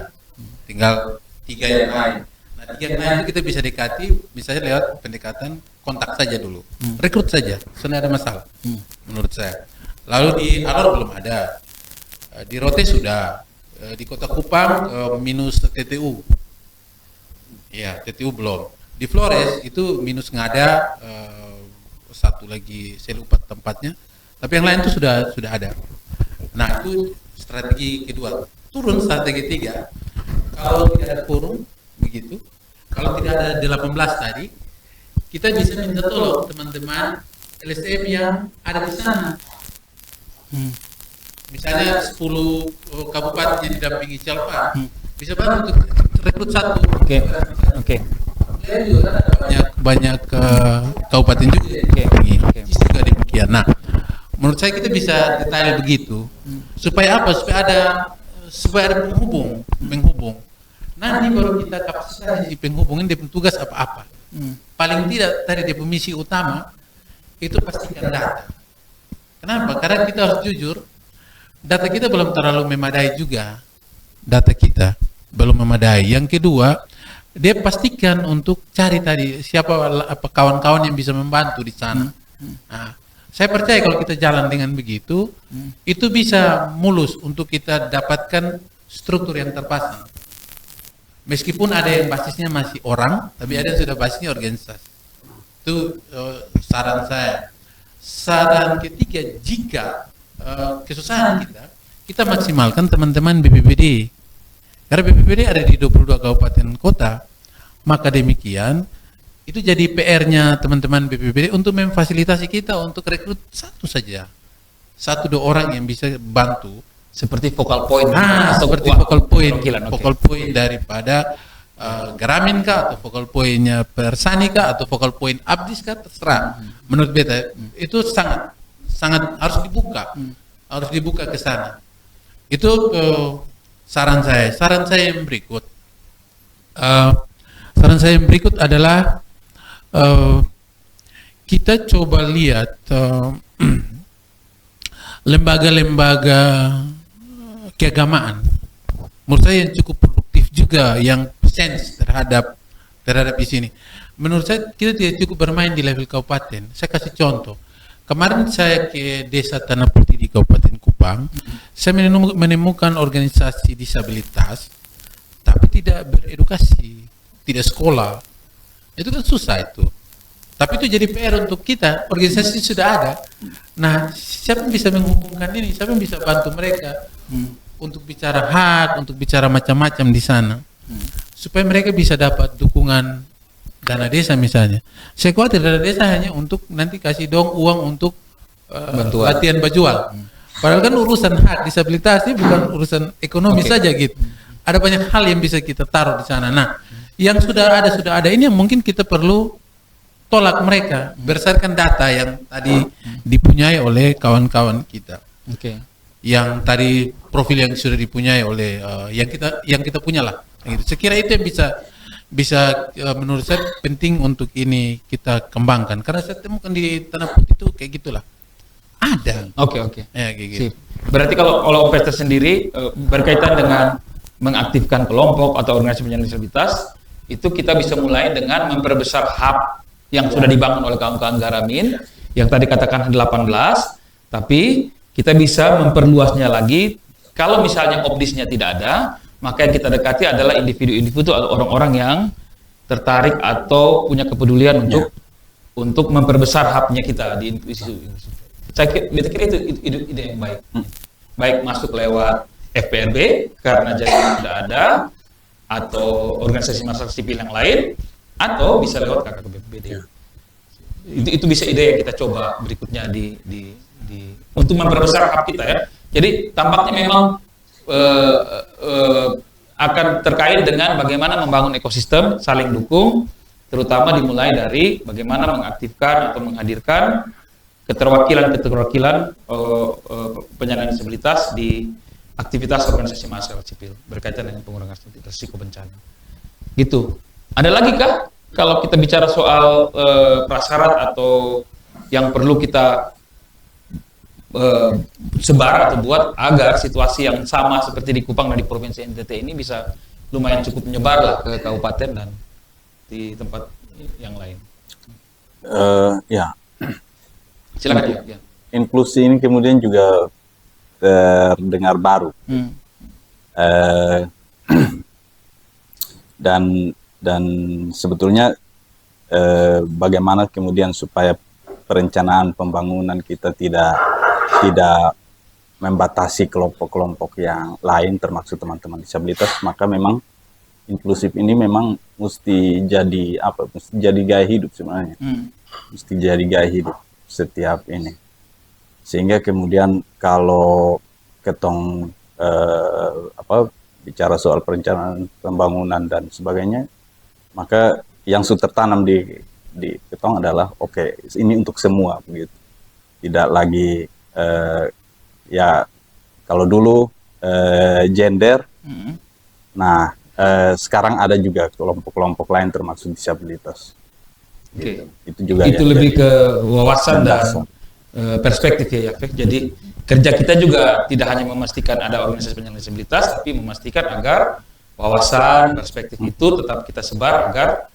tinggal 3 yang lain. Nah 3 yang lain itu kita bisa dekati, misalnya lewat pendekatan kontak saja dulu, rekrut saja, sebenarnya ada masalah menurut saya. Lalu di Alor belum ada, di Rote sudah, di Kota Kupang minus TTU, ya TTU belum. Di Flores itu minus ngada, satu lagi saya lupa tempatnya, tapi yang lain itu sudah ada. Nah itu strategi kedua. Turun strategi 3, kalau tidak ada forum begitu, kalau tidak ada 18 tadi, kita bisa minta tolong teman-teman LSM yang ada di sana. Misalnya 10 kabupaten yang didampingi Calpan, bisa bantu untuk rekrut 1. Oke. Banyak kabupaten juga. Juga demikian. Nah, menurut saya kita bisa detail begitu. Supaya apa? Supaya ada penghubung. Nanti baru kita kapasitas di penghubungin dia tugas apa-apa. Paling tidak tadi dia misi utama itu pastikan data. Kenapa? Karena kita harus jujur, data kita belum terlalu memadai juga. Data kita belum memadai. Yang kedua, dia pastikan untuk cari tadi siapa kawan-kawan yang bisa membantu di sana. Nah, saya percaya kalau kita jalan dengan begitu, itu bisa mulus untuk kita dapatkan struktur yang terpasang. Meskipun ada yang basisnya masih orang, tapi ada yang sudah basisnya organisasi. Itu saran saya. Saran ketiga, jika kesusahan kita maksimalkan teman-teman BPBD. Karena BPBD ada di 22 kabupaten kota, maka demikian itu jadi PR-nya teman-teman BPBD untuk memfasilitasi kita untuk rekrut satu saja, 1-2 orang yang bisa bantu. Seperti focal point. Seperti focal point, focal point daripada Geramin kah, atau focal pointnya Persani kah, atau focal point Abdis kah, terserah. Menurut beta itu sangat harus dibuka ke sana. Itu saran saya. Saran saya yang berikut adalah kita coba lihat lembaga-lembaga keagamaan. Menurut saya yang cukup produktif juga, yang sense terhadap di sini. Menurut saya kita tidak cukup bermain di level kabupaten. Saya kasih contoh. Kemarin saya ke Desa Tanah Putih di Kabupaten Kupang, saya menemukan organisasi disabilitas, tapi tidak beredukasi, tidak sekolah. Itu kan susah itu. Tapi itu jadi PR untuk kita. Organisasi sudah ada. Nah, siapa yang bisa menghubungkan ini? Siapa yang bisa bantu mereka untuk bicara hak, untuk bicara macam-macam di sana, supaya mereka bisa dapat dukungan dana desa misalnya. Saya khawatir dana desa hanya untuk nanti kasih dong uang untuk latihan bajual. Padahal kan urusan hak disabilitas ini bukan urusan ekonomi saja gitu. Ada banyak hal yang bisa kita taruh di sana. Nah, yang sudah ada ini yang mungkin kita perlu tolak mereka berdasarkan data yang tadi dipunyai oleh kawan-kawan kita. Yang tadi profil yang sudah dipunyai oleh yang kita punya lah. Gitu. Saya kira itu yang bisa menurut saya penting untuk ini kita kembangkan, karena saya temukan di Tanah Putih itu kayak gitulah ada. Oke. Ya, kayak gitu. Sip. Berarti kalau Pesta sendiri berkaitan dengan mengaktifkan kelompok atau organisasi penyandang disabilitas, itu kita bisa mulai dengan memperbesar hub yang sudah dibangun oleh kawan-kawan Garamin yang tadi katakan 18, tapi kita bisa memperluasnya lagi. Kalau misalnya obdisnya tidak ada, maka yang kita dekati adalah individu-individu atau orang-orang yang tertarik atau punya kepedulian untuk memperbesar hubnya kita di isu. Saya kira itu ide yang baik. Baik masuk lewat FPRB karena jadi tidak ada, atau organisasi masyarakat sipil yang lain, atau bisa lewat KKBPD. Itu bisa ide yang kita coba berikutnya untuk memperbesar hub kita ya. Jadi tampaknya memang akan terkait dengan bagaimana membangun ekosistem saling dukung, terutama dimulai dari bagaimana mengaktifkan atau menghadirkan keterwakilan penyandang disabilitas di aktivitas organisasi masyarakat sipil berkaitan dengan pengurangan risiko bencana. Gitu. Ada lagi kah kalau kita bicara soal prasyarat atau yang perlu kita sebar atau buat agar situasi yang sama seperti di Kupang dan di Provinsi NTT ini bisa lumayan cukup menyebar lah ke kabupaten dan di tempat yang lain. Ya. Silakan ya. Inklusi ini kemudian juga terdengar baru. Dan sebetulnya bagaimana kemudian supaya perencanaan pembangunan kita tidak membatasi kelompok-kelompok yang lain termasuk teman-teman disabilitas, maka memang inklusif ini memang mesti jadi gaya hidup sebenarnya. Mesti jadi gaya hidup setiap ini. Sehingga kemudian kalau ketong bicara soal perencanaan pembangunan dan sebagainya, maka yang sudah tertanam di ketong adalah ini untuk semua begitu. Tidak lagi ya kalau dulu gender, nah sekarang ada juga kelompok-kelompok lain termasuk disabilitas. Gitu. Itu juga itu lebih ke wawasan dan perspektif ya. Jadi kerja kita juga tidak hanya memastikan ada organisasi penyandang disabilitas, tapi memastikan agar wawasan perspektif itu tetap kita sebar agar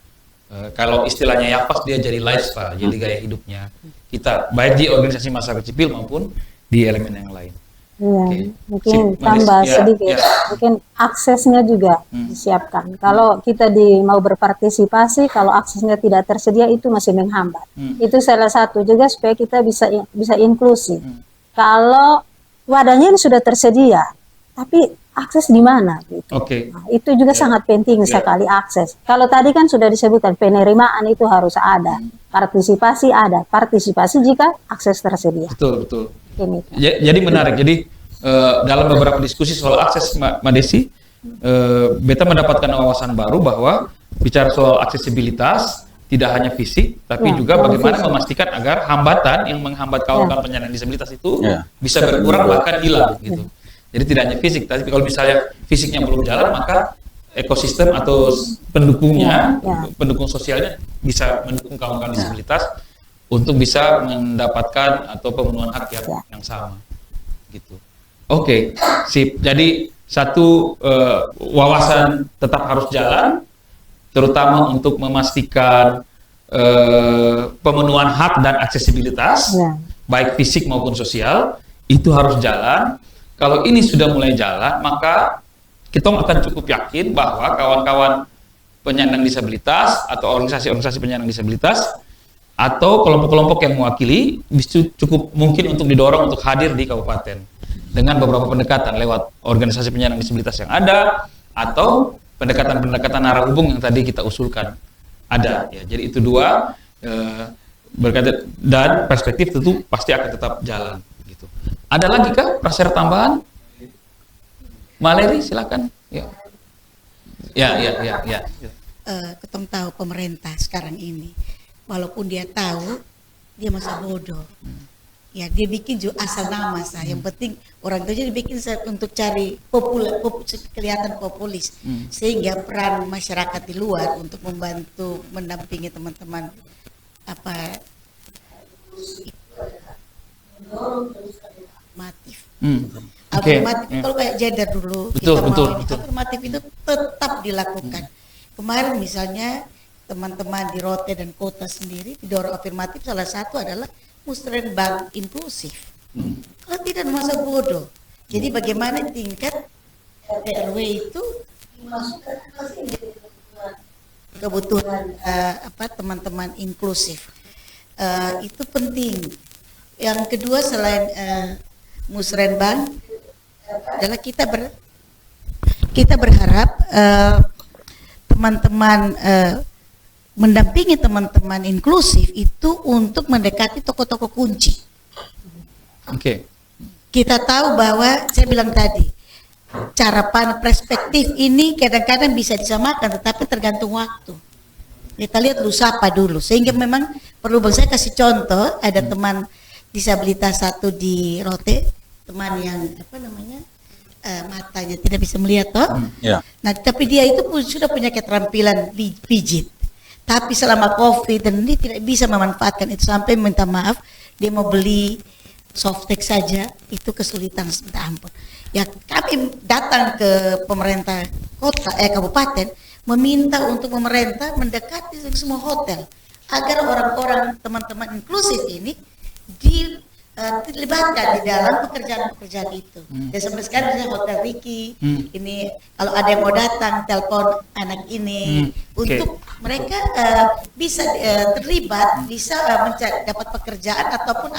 kalau istilahnya Yapas dia jadi lifestyle, jadi gaya hidupnya kita baik di organisasi masyarakat sipil maupun di elemen yang lain. Iya, Oke. mungkin Sip, Mbak tambah Desi. Ya, sedikit, ya. mungkin aksesnya juga disiapkan. Kalau kita mau berpartisipasi, kalau aksesnya tidak tersedia itu masih menghambat. Itu salah satu juga supaya kita bisa inklusif. Kalau wadahnya ini sudah tersedia, tapi akses di mana? Gitu. Oke. Nah, itu juga sangat penting sekali akses. Kalau tadi kan sudah disebutkan penerimaan itu harus ada, partisipasi ada, partisipasi jika akses tersedia. Betul, betul. Ini. Jadi menarik. Jadi dalam beberapa diskusi soal akses, Mbak Desi, beta mendapatkan wawasan baru bahwa bicara soal aksesibilitas tidak hanya fisik, tapi Ya, juga bukan bagaimana fisik. memastikan agar hambatan yang menghambat kawan-kawan penyandang disabilitas itu Ya. bisa berkurang bahkan hilang gitu. Jadi tidak hanya fisik, tapi kalau misalnya fisiknya belum jalan, maka ekosistem atau pendukungnya, Ya. pendukung sosialnya bisa mendukung kawan-kawan disabilitas untuk bisa mendapatkan atau pemenuhan hak yang sama, gitu. Oke, sip. Jadi satu wawasan tetap harus jalan, terutama untuk memastikan pemenuhan hak dan aksesibilitas, Ya. baik fisik maupun sosial, itu harus jalan. Kalau ini sudah mulai jalan, maka kita akan cukup yakin bahwa kawan-kawan penyandang disabilitas atau organisasi-organisasi penyandang disabilitas atau kelompok-kelompok yang mewakili bisa cukup mungkin untuk didorong untuk hadir di kabupaten dengan beberapa pendekatan lewat organisasi penyandang disabilitas yang ada atau pendekatan-pendekatan arah hubung yang tadi kita usulkan ada ya. Jadi itu dua berkaitan dan perspektif tentu pasti akan tetap jalan gitu. Ada lagi kah prasarat tambahan? Maleri silakan. Ya. Ya. Ketong tahu pemerintah sekarang ini, walaupun dia tahu, dia masa bodoh. Ya, dia bikin juga asal nama saya. Yang penting orang itu jadi bikin untuk cari kelihatan populis, sehingga peran masyarakat di luar untuk membantu mendampingi teman-teman afirmatif. Oke. Afirmatif kalau kayak gender dulu Betul. afirmatif itu tetap dilakukan. Kemarin misalnya teman-teman di Rote dan kota sendiri didorong afirmatif, salah satu adalah musrenbang inklusif. Kalau tidak masa bodoh. Jadi bagaimana tingkat RW itu dimasukkan kebutuhan teman-teman inklusif. Itu penting. Yang kedua selain musrenbang adalah kita berharap teman-teman mendampingi teman-teman inklusif itu untuk mendekati tokoh-tokoh kunci. Oke. Kita tahu bahwa saya bilang tadi cara perspektif ini kadang-kadang bisa disamakan, tetapi tergantung waktu. Kita lihat dulu siapa dulu, sehingga memang perlu saya kasih contoh. Ada teman disabilitas satu di Rote, teman yang matanya tidak bisa melihat toh. Ya. Nah, tapi dia itu sudah punya keterampilan pijit. Tapi selama COVID dan dia tidak bisa memanfaatkan itu, sampai minta maaf dia mau beli softtek saja itu kesulitan, minta ampun. Ya, kami datang ke pemerintah kota kabupaten meminta untuk pemerintah mendekati semua hotel agar orang-orang teman-teman inklusif ini dilibatkan di dalam pekerjaan-pekerjaan itu. Dan sampai sekarang misalnya Hotel Riki ini kalau ada yang mau datang telepon anak ini untuk mereka bisa terlibat, bisa dapat pekerjaan ataupun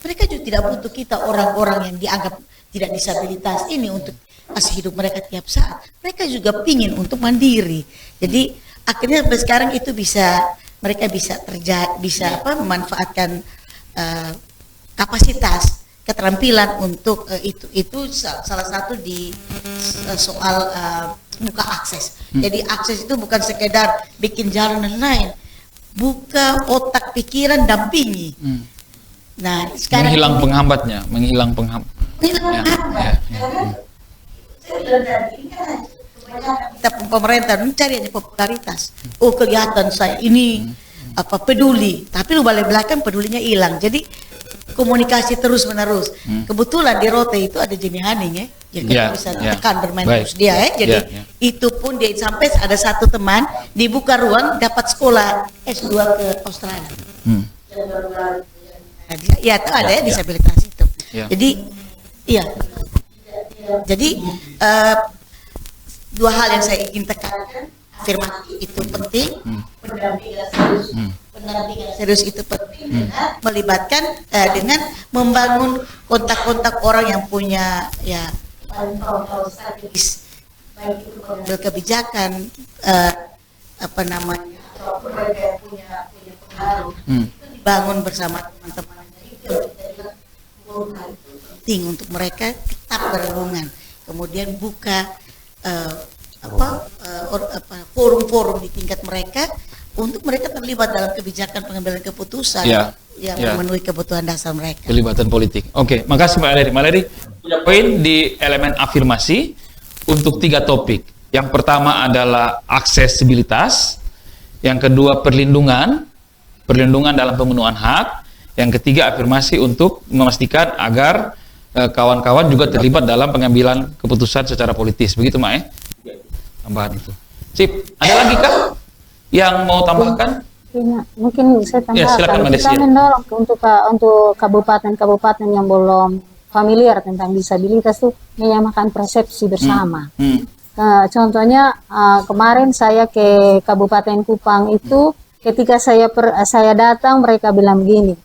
mereka juga tidak butuh kita orang-orang yang dianggap tidak disabilitas ini untuk kasih hidup mereka tiap saat. Mereka juga pingin untuk mandiri. Jadi akhirnya sampai sekarang itu mereka bisa memanfaatkan kapasitas, keterampilan untuk itu salah satu di soal buka akses. Jadi akses itu bukan sekedar bikin jalan dan lain, buka otak, pikiran, dampingi. Nah, sekarang menghilang penghambat. Kita pemerintah mencari popularitas. Oh, kelihatan saya ini peduli, tapi lu balik belakang pedulinya hilang. Jadi komunikasi terus menerus. Kebetulan di Rote itu ada Jimmy Haning ya, jadi kita bisa tekan bermain terus dia ya. Jadi itu pun dia sampai ada satu teman dibuka ruang dapat sekolah S2 ke Australia. Ya, itu ada disabilitas itu. Jadi Iya. Jadi dua hal yang saya ingin tekankan, afirmasi itu penting, pendampingan serius itu penting, dengan melibatkan dengan membangun kontak-kontak orang yang punya ya strategis, baik itu mengambil kebijakan apa namanya, ataupun mereka yang punya pengaruh, itu dibangun bersama teman-teman. Itu penting untuk mereka tetap berhubungan, kemudian buka forum-forum di tingkat mereka untuk mereka terlibat dalam kebijakan pengambilan keputusan yang memenuhi kebutuhan dasar mereka. Kelibatan politik. Oke, makasih Mbak Leri. Mbak Leri punya poin di elemen afirmasi untuk 3 topik. Yang pertama adalah aksesibilitas, yang kedua perlindungan dalam pemenuhan hak, yang ketiga afirmasi untuk memastikan agar kawan-kawan juga terlibat dalam pengambilan keputusan secara politis. Begitu, Mbak, tambahan itu. Sip. Ada lagi kah yang mau tambahkan? Ya, mungkin saya tambahkan. Ya, silakan, kita mendorong untuk kabupaten-kabupaten yang belum familiar tentang disabilitas itu menyamakan persepsi bersama. Contohnya kemarin saya ke Kabupaten Kupang itu, ketika saya datang mereka bilang begini,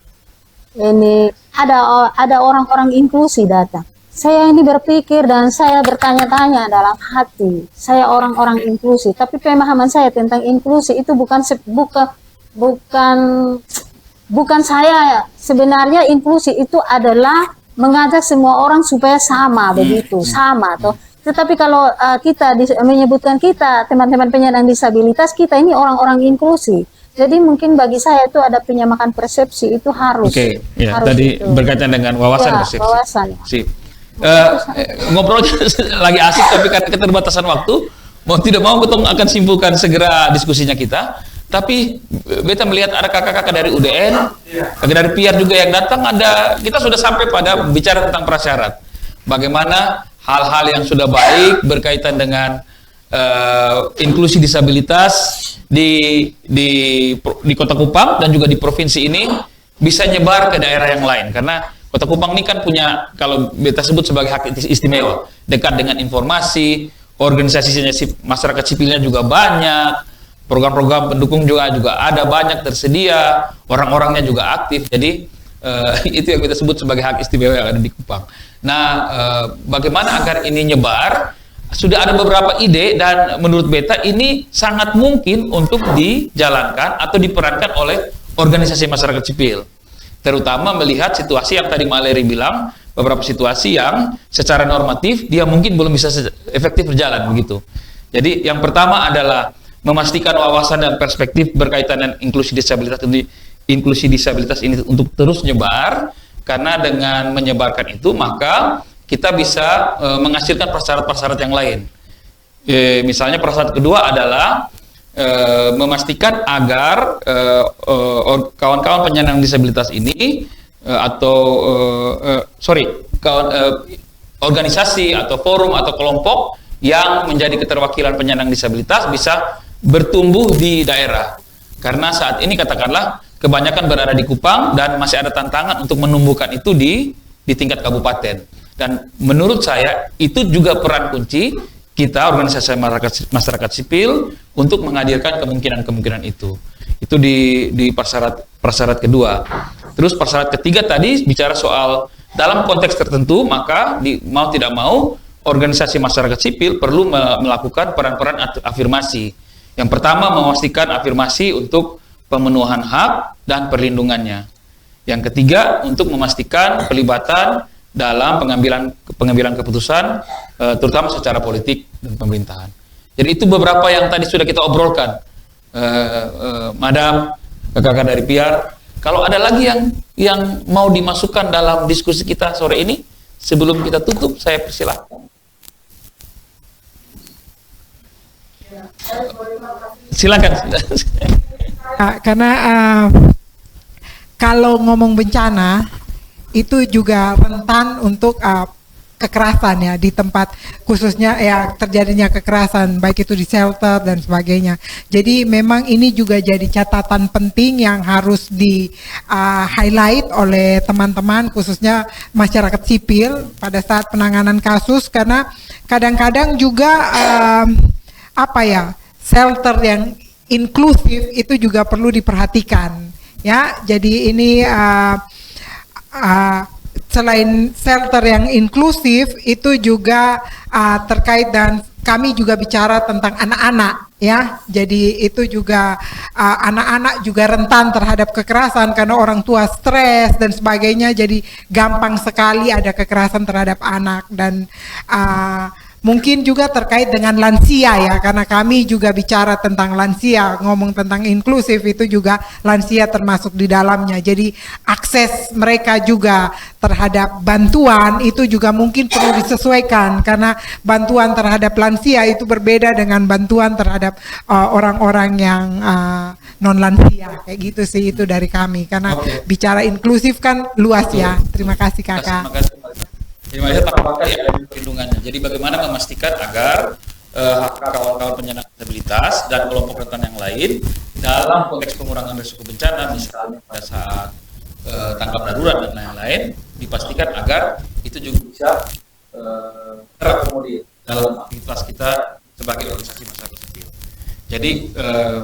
ini ada orang-orang inklusi datang. Saya ini berpikir dan saya bertanya-tanya dalam hati, saya orang-orang inklusi, tapi pemahaman saya tentang inklusi itu bukan saya. Sebenarnya inklusi itu adalah mengajak semua orang supaya sama, begitu, sama toh. Tetapi kalau kita menyebutkan kita teman-teman penyandang disabilitas, kita ini orang-orang inklusi. Jadi mungkin bagi saya itu ada penyamakan persepsi itu harus. Oke, ya, harus tadi itu. berkaitan dengan wawasan Ya, persepsi. wawasan. Sip. Ngobrolnya lagi asik, tapi karena keterbatasan waktu, mau tidak mau kita akan simpulkan segera diskusinya kita. Tapi beta melihat ada kakak-kakak dari UDN, kakak dari PR juga yang datang. Kita sudah sampai pada bicara tentang prasyarat. Bagaimana hal-hal yang sudah baik berkaitan dengan inklusi disabilitas di Kota Kupang dan juga di provinsi ini bisa nyebar ke daerah yang lain, karena Kota Kupang ini kan punya, kalau beta sebut sebagai hak istimewa, dekat dengan informasi, organisasi masyarakat sipilnya juga banyak, program-program pendukung juga ada banyak tersedia, orang-orangnya juga aktif. Jadi itu yang kita sebut sebagai hak istimewa yang ada di Kupang. Nah, bagaimana agar ini nyebar? Sudah ada beberapa ide dan menurut beta ini sangat mungkin untuk dijalankan atau diperankan oleh organisasi masyarakat sipil. Terutama melihat situasi yang tadi Mbak Leri bilang, beberapa situasi yang secara normatif dia mungkin belum bisa efektif berjalan begitu. Jadi yang pertama adalah memastikan wawasan dan perspektif berkaitan dengan inklusi disabilitas ini untuk terus nyebar, karena dengan menyebarkan itu maka kita bisa menghasilkan prasyarat-prasyarat yang lain. Misalnya prasyarat kedua adalah memastikan agar kawan-kawan penyandang disabilitas ini organisasi atau forum atau kelompok yang menjadi keterwakilan penyandang disabilitas bisa bertumbuh di daerah. Karena saat ini katakanlah kebanyakan berada di Kupang dan masih ada tantangan untuk menumbuhkan itu di tingkat kabupaten. Dan menurut saya itu juga peran kunci kita organisasi masyarakat sipil untuk menghadirkan kemungkinan-kemungkinan itu. Itu di prasyarat kedua. Terus prasyarat ketiga tadi bicara soal dalam konteks tertentu, maka mau tidak mau organisasi masyarakat sipil perlu melakukan peran-peran afirmasi. Yang pertama memastikan afirmasi untuk pemenuhan hak dan perlindungannya. Yang ketiga untuk memastikan pelibatan dalam pengambilan keputusan, terutama secara politik dan pemerintahan. Jadi itu beberapa yang tadi sudah kita obrolkan, Madam, kakak-kakak dari PR. Kalau ada lagi yang mau dimasukkan dalam diskusi kita sore ini, sebelum kita tutup, saya persilahkan. Silakan. Karena kalau ngomong bencana itu juga rentan untuk kekerasan ya di tempat, khususnya ya terjadinya kekerasan baik itu di shelter dan sebagainya. Jadi memang ini juga jadi catatan penting yang harus di highlight oleh teman-teman khususnya masyarakat sipil pada saat penanganan kasus, karena kadang-kadang juga shelter yang inklusif itu juga perlu diperhatikan ya. Jadi ini selain shelter yang inklusif itu juga terkait, dan kami juga bicara tentang anak-anak ya. Jadi itu juga anak-anak juga rentan terhadap kekerasan karena orang tua stres dan sebagainya. Jadi gampang sekali ada kekerasan terhadap anak, dan mungkin juga terkait dengan lansia ya, karena kami juga bicara tentang lansia, ngomong tentang inklusif itu juga lansia termasuk di dalamnya. Jadi akses mereka juga terhadap bantuan itu juga mungkin perlu disesuaikan, karena bantuan terhadap lansia itu berbeda dengan bantuan terhadap orang-orang yang non lansia, kayak gitu sih. Itu dari kami, karena bicara inklusif kan luas ya. Terima kasih kakak. Terima kasih langkah-langkah ya perlindungannya. Jadi bagaimana memastikan agar hak kawan-kawan penyandang disabilitas dan kelompok rentan yang lain dalam konteks pengurangan risiko bencana, misalnya pada saat tanggap darurat dan lain-lain, dipastikan agar itu juga bisa terakomodir dalam aktivitas kita sebagai organisasi masyarakat sipil. Jadi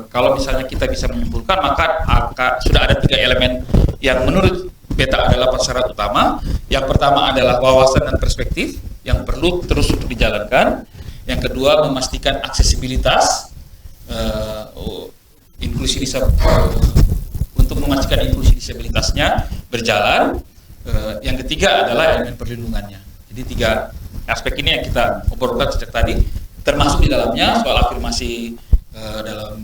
kalau misalnya kita bisa menyimpulkan, maka sudah ada 3 elemen yang menurut Beta adalah persyarat utama. Yang pertama adalah wawasan dan perspektif yang perlu terus untuk dijalankan. Yang kedua, memastikan aksesibilitas inklusi untuk memastikan inklusi disabilitasnya berjalan. Yang ketiga adalah elemen perlindungannya. Jadi 3 aspek ini yang kita obrolkan sejak tadi, termasuk di dalamnya soal afirmasi dalam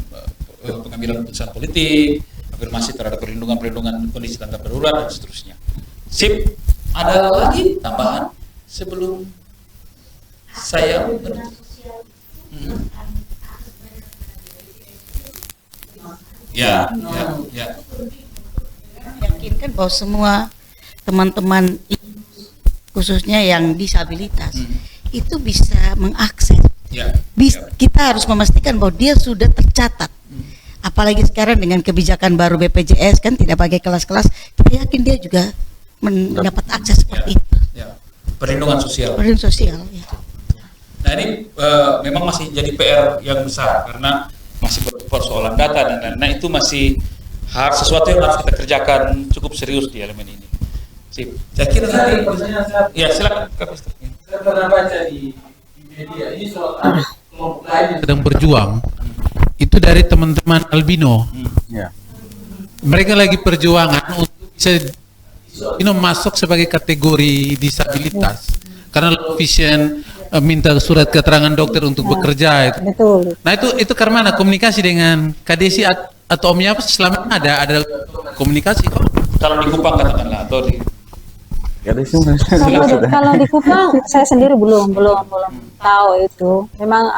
pengambilan keputusan politik, afirmasi terhadap perlindungan kondisi tanggap darurat dan seterusnya. Sip. Ada lagi tambahan sebelum saya Ya. Yakinkan bahwa semua teman-teman khususnya yang disabilitas itu bisa mengakses. Kita harus memastikan bahwa dia sudah tercatat. Apalagi sekarang dengan kebijakan baru BPJS kan tidak pakai kelas-kelas, kita yakin dia juga mendapat akses seperti itu. Perlindungan sosial. Perlindungan sosial. Ya. Nah ini memang masih jadi PR yang besar karena masih persoalan data dan lain-lain. Itu masih sesuatu yang harus kita kerjakan cukup serius di elemen ini. Sip. Saya kira tadi. Ya silakan. Saya pernah baca di media ini soal kelompok lain yang sedang berjuang. Itu dari teman-teman albino. Mereka lagi perjuangan untuk bisa masuk sebagai kategori disabilitas. Karena vision minta surat keterangan dokter untuk bekerja itu. Betul. Nah itu karena mana komunikasi dengan Kadesi atau Omnya selama ini ada komunikasi kok? Kalau di Kupang katakanlah atau di Kalau di Kupang saya sendiri belum tahu itu. Memang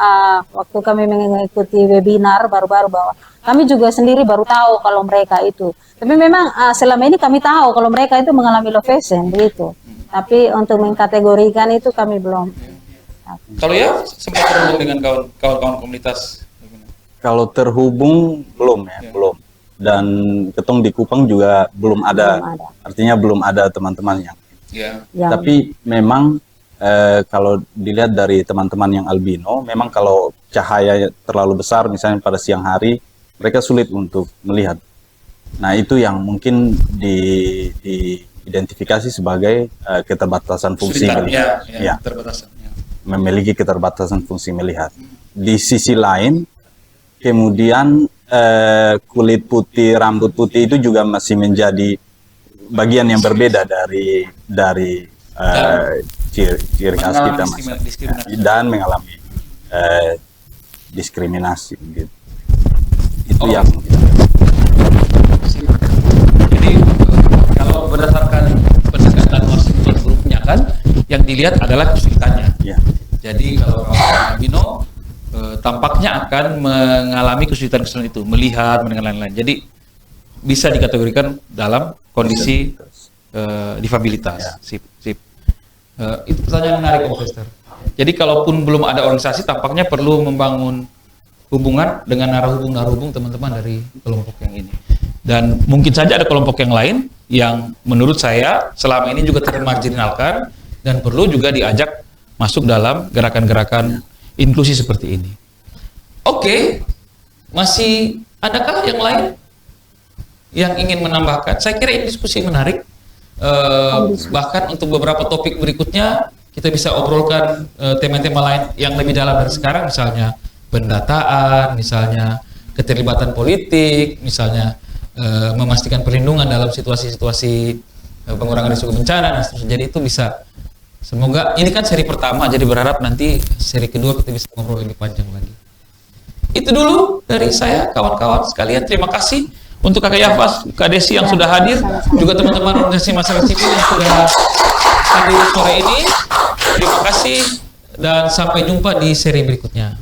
waktu kami mengikuti webinar baru-baru bahwa kami juga sendiri baru tahu kalau mereka itu. Tapi memang selama ini kami tahu kalau mereka itu mengalami low vision begitu. Tapi untuk mengkategorikan itu kami belum. Kalau ya sempat terhubung dengan kawan-kawan komunitas. Kalau terhubung belum. Dan ketong di Kupang juga belum ada. Artinya belum ada teman-teman yang. Tapi memang kalau dilihat dari teman-teman yang albino, memang kalau cahaya terlalu besar misalnya pada siang hari, mereka sulit untuk melihat. Nah itu yang mungkin diidentifikasi sebagai keterbatasan fungsi melihat. Memiliki keterbatasan fungsi melihat. Di sisi lain, kemudian kulit putih, rambut putih itu juga masih menjadi bagian yang berbeda dari ciri khas kita dan mengalami diskriminasi gitu. Itu yang jadi kalau berdasarkan pendekatan Washington grupnya kan yang dilihat adalah kesulitannya. Jadi kalau albino tampaknya akan mengalami kesulitan itu, melihat, mendengar lain-lain. Jadi bisa dikategorikan dalam kondisi difabilitas. Sip. Itu pertanyaan menarik, Profesor. Jadi kalaupun belum ada organisasi, tampaknya perlu membangun hubungan dengan narahubung teman-teman dari kelompok yang ini. Dan mungkin saja ada kelompok yang lain yang menurut saya selama ini juga termarginalkan dan perlu juga diajak masuk dalam gerakan-gerakan inklusi seperti ini. Oke, masih adakah yang lain yang ingin menambahkan? Saya kira ini diskusi menarik. Bahkan untuk beberapa topik berikutnya kita bisa obrolkan tema-tema lain yang lebih dalam dari sekarang, misalnya pendataan, misalnya keterlibatan politik, misalnya memastikan perlindungan dalam situasi-situasi pengurangan risiko bencana dan seterusnya. Jadi itu bisa, semoga ini kan seri pertama, jadi berharap nanti seri kedua kita bisa ngobrol lebih panjang lagi. Itu dulu dari saya, kawan-kawan sekalian. Terima kasih untuk Kakak Yafas, Kak Desi yang sudah hadir, juga teman-teman organisasi masyarakat sipil yang sudah hadir sore ini. Terima kasih dan sampai jumpa di seri berikutnya.